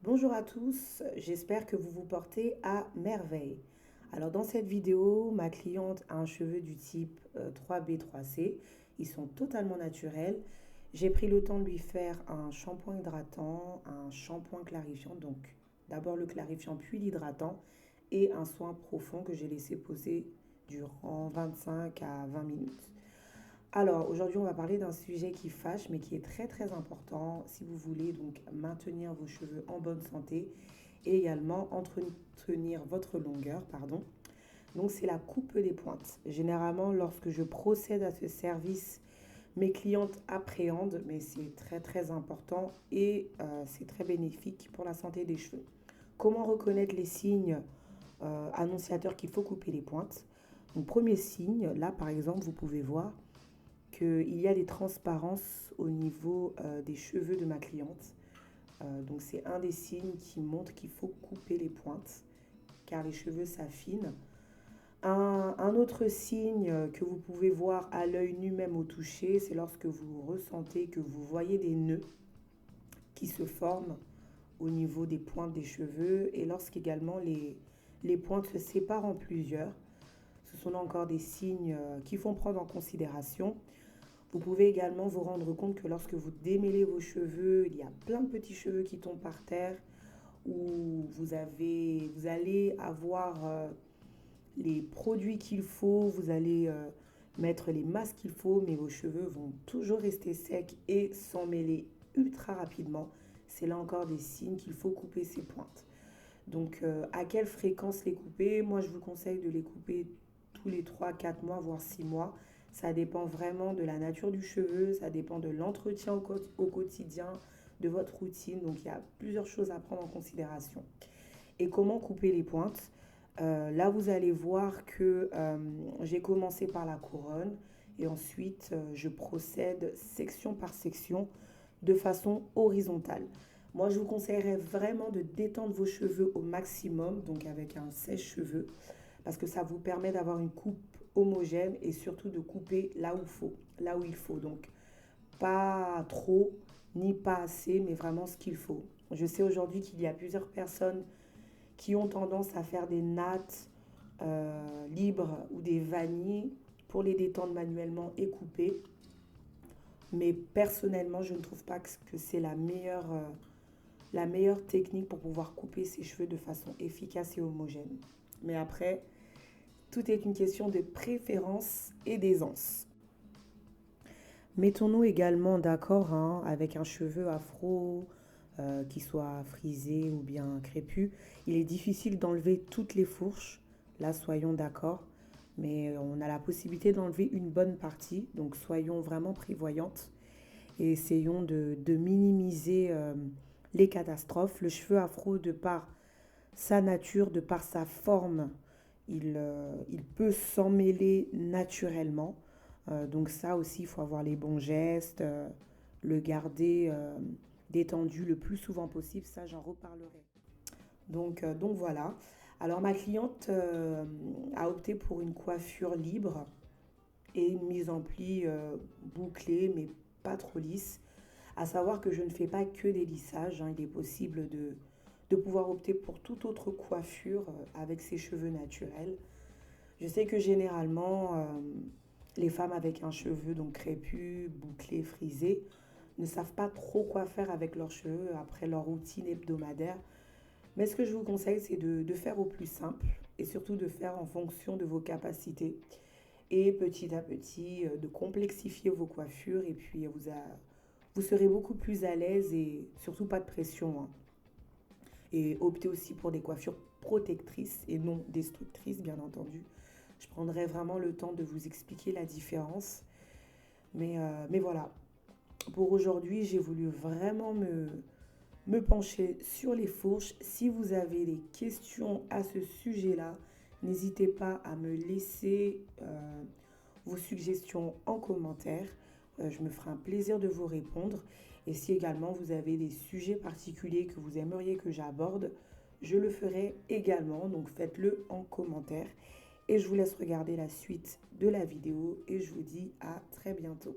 Bonjour à tous, j'espère que vous vous portez à merveille. Alors dans cette vidéo, ma cliente a un cheveu du type 3B3C. Ils sont totalement naturels. J'ai pris le temps de lui faire un shampoing hydratant, un shampoing clarifiant, donc d'abord le clarifiant puis l'hydratant et un soin profond que j'ai laissé poser durant 25 à 20 minutes. Alors, aujourd'hui, on va parler d'un sujet qui fâche, mais qui est très très important si vous voulez donc maintenir vos cheveux en bonne santé et également entretenir votre longueur, pardon. Donc, c'est la coupe des pointes. Généralement, lorsque je procède à ce service, mes clientes appréhendent, mais c'est très très important et c'est très bénéfique pour la santé des cheveux. Comment reconnaître les signes annonciateurs qu'il faut couper les pointes? Donc, premier signe, là par exemple, vous pouvez voir qu'il y a des transparences au niveau des cheveux de ma cliente. Donc c'est un des signes qui montre qu'il faut couper les pointes car les cheveux s'affinent. Un autre signe que vous pouvez voir à l'œil nu même au toucher, c'est lorsque vous ressentez que vous voyez des nœuds qui se forment au niveau des pointes des cheveux et lorsqu'également les pointes se séparent en plusieurs. Ce sont encore des signes qu'il faut prendre en considération. Vous pouvez également vous rendre compte que lorsque vous démêlez vos cheveux, il y a plein de petits cheveux qui tombent par terre, ou vous allez avoir les produits qu'il faut, vous allez mettre les masques qu'il faut, mais vos cheveux vont toujours rester secs et s'emmêler ultra rapidement. C'est là encore des signes qu'il faut couper ces pointes. Donc, à quelle fréquence les couper? Moi, je vous conseille de les couper tous les 3, 4 mois, voire 6 mois. Ça dépend vraiment de la nature du cheveu, ça dépend de l'entretien au quotidien, de votre routine. Donc, il y a plusieurs choses à prendre en considération. Et comment couper les pointes? Là, vous allez voir que j'ai commencé par la couronne et ensuite, je procède section par section de façon horizontale. Moi, je vous conseillerais vraiment de détendre vos cheveux au maximum, donc avec un sèche-cheveux, parce que ça vous permet d'avoir une coupe homogène et surtout de couper là où il faut. Donc, pas trop ni pas assez, mais vraiment ce qu'il faut. Je sais aujourd'hui qu'il y a plusieurs personnes qui ont tendance à faire des nattes libres ou des vanilles pour les détendre manuellement et couper. Mais personnellement, je ne trouve pas que c'est la meilleure technique pour pouvoir couper ses cheveux de façon efficace et homogène. Mais après, tout est une question de préférence et d'aisance. Mettons-nous également d'accord avec un cheveu afro qui soit frisé ou bien crépus. Il est difficile d'enlever toutes les fourches, là soyons d'accord, mais on a la possibilité d'enlever une bonne partie, donc soyons vraiment prévoyantes et essayons de minimiser les catastrophes. Le cheveu afro, de par sa nature, de par sa forme, il peut s'emmêler naturellement. Donc ça aussi, il faut avoir les bons gestes, le garder détendu le plus souvent possible. Ça, j'en reparlerai. Donc voilà. Alors ma cliente a opté pour une coiffure libre et une mise en pli bouclée, mais pas trop lisse. À savoir que je ne fais pas que des lissages. Il est possible de pouvoir opter pour toute autre coiffure avec ses cheveux naturels. Je sais que généralement, les femmes avec un cheveu donc crépus, bouclé, frisé, ne savent pas trop quoi faire avec leurs cheveux après leur routine hebdomadaire. Mais ce que je vous conseille, c'est de faire au plus simple et surtout de faire en fonction de vos capacités. Et petit à petit, de complexifier vos coiffures et puis vous serez beaucoup plus à l'aise et surtout pas de pression. Et optez aussi pour des coiffures protectrices et non destructrices, bien entendu. Je prendrai vraiment le temps de vous expliquer la différence. Mais voilà, pour aujourd'hui, j'ai voulu vraiment me pencher sur les fourches. Si vous avez des questions à ce sujet-là, n'hésitez pas à me laisser vos suggestions en commentaire. Je me ferai un plaisir de vous répondre. Et si également vous avez des sujets particuliers que vous aimeriez que j'aborde, je le ferai également. Donc faites-le en commentaire. Et je vous laisse regarder la suite de la vidéo et je vous dis à très bientôt.